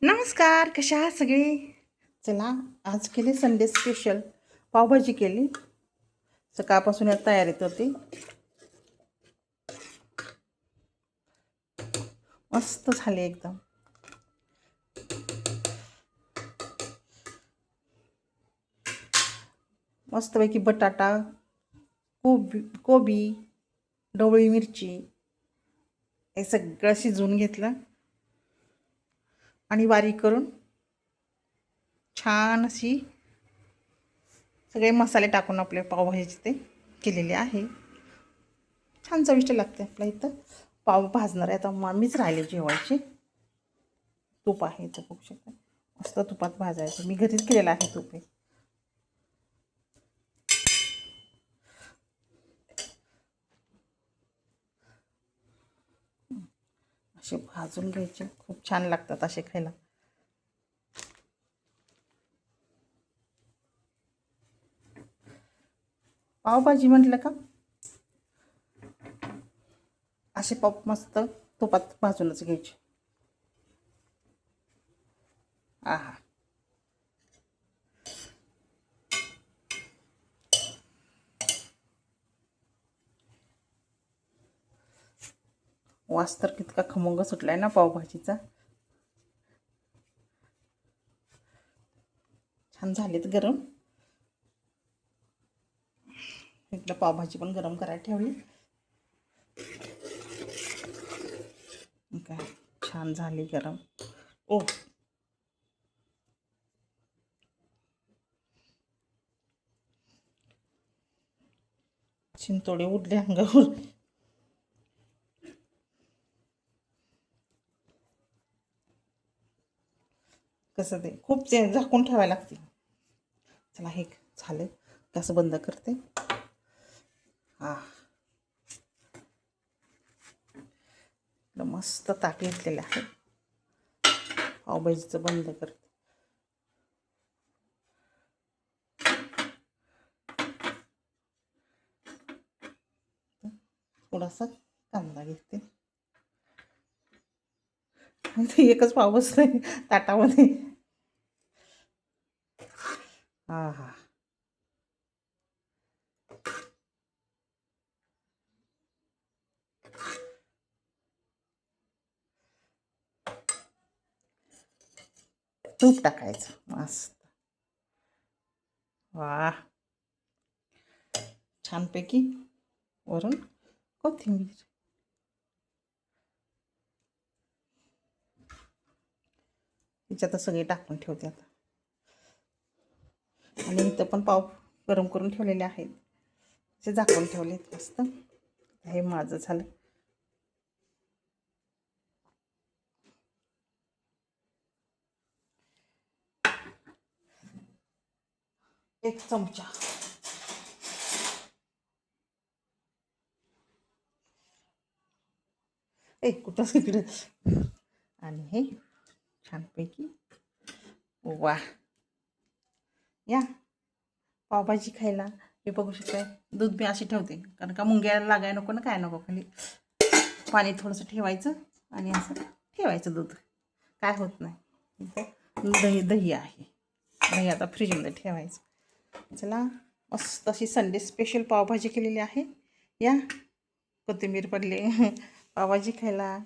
नमस्कार, कशा आहात सगळे? चला, आज केले संडे स्पेशल पावभाजी केली. सकाळपासून या तयारीत होती. मस्त झाली एकदम. मस्तपैकी बटाटा, कोबी, ढोबळी मिरची हे सगळं शिजवून घेतलं आणि बारीक करून छान अशी सगळे मसाले टाकून आपले पावभाजीचे ते केलेले आहे. छान चविष्ट लागते. आपल्या इथं पाव भाजणार आहे आता मीच राहिले जेवायचे. तूप आहे इथं बघू शकता. मस्त तुपात भाजायचं. मी घरीच केलेलं आहे तूप हे. असे भाजून घ्यायचे. खूप छान लागतात असे खायला. पावभाजी म्हटलं का असे पाव मस्त तुपात भाजूनच घ्यायचे. आहा, वास तर कितका खमंग सुटलाय ना पावभाजीचा. छान झालेत गरम. इकडं पावभाजी पण गरम करायला ठेवली. काय छान झाली गरम. ओ, शिंतोडे उडले अंगावर. कसं ते खूप ते झाकून ठेवायला लागते. चला, हे झालं. गॅस बंद करते. हा, मस्त ताट घेतलेलं आहे. पावभाजीचं बंद करते. थोडासा कांदा घेते. एकच पाव बसलाय ताटामध्ये. हा हा, तूप टाकायचं मस्त. वा, छानपैकी वरून कोथिंबीर. तिच्यात सगळे टाकून ठेवते आता. आणि इथं पण पाव गरम करून ठेवलेले आहेत. ते झाकून ठेवलेत मस्त. हे माझं झालं. एक चमचा कुठं इकडे. आणि हे छानपैकी. वा, या पावभाजी खायला. हे बघू शकताय. दूध मी अशी ठेवते कारण का मुंग्याला लागायला नको ना, काय नको. खाली पाणी थोडंसं ठेवायचं आणि असं ठेवायचं. दूध काय होत नाही. दही आहे. दही आता फ्रीजमध्ये ठेवायचं. चला, मस्त अशी संडे स्पेशल पावभाजी केलेली आहे. या, कोथिंबीर पडली पावभाजी खायला.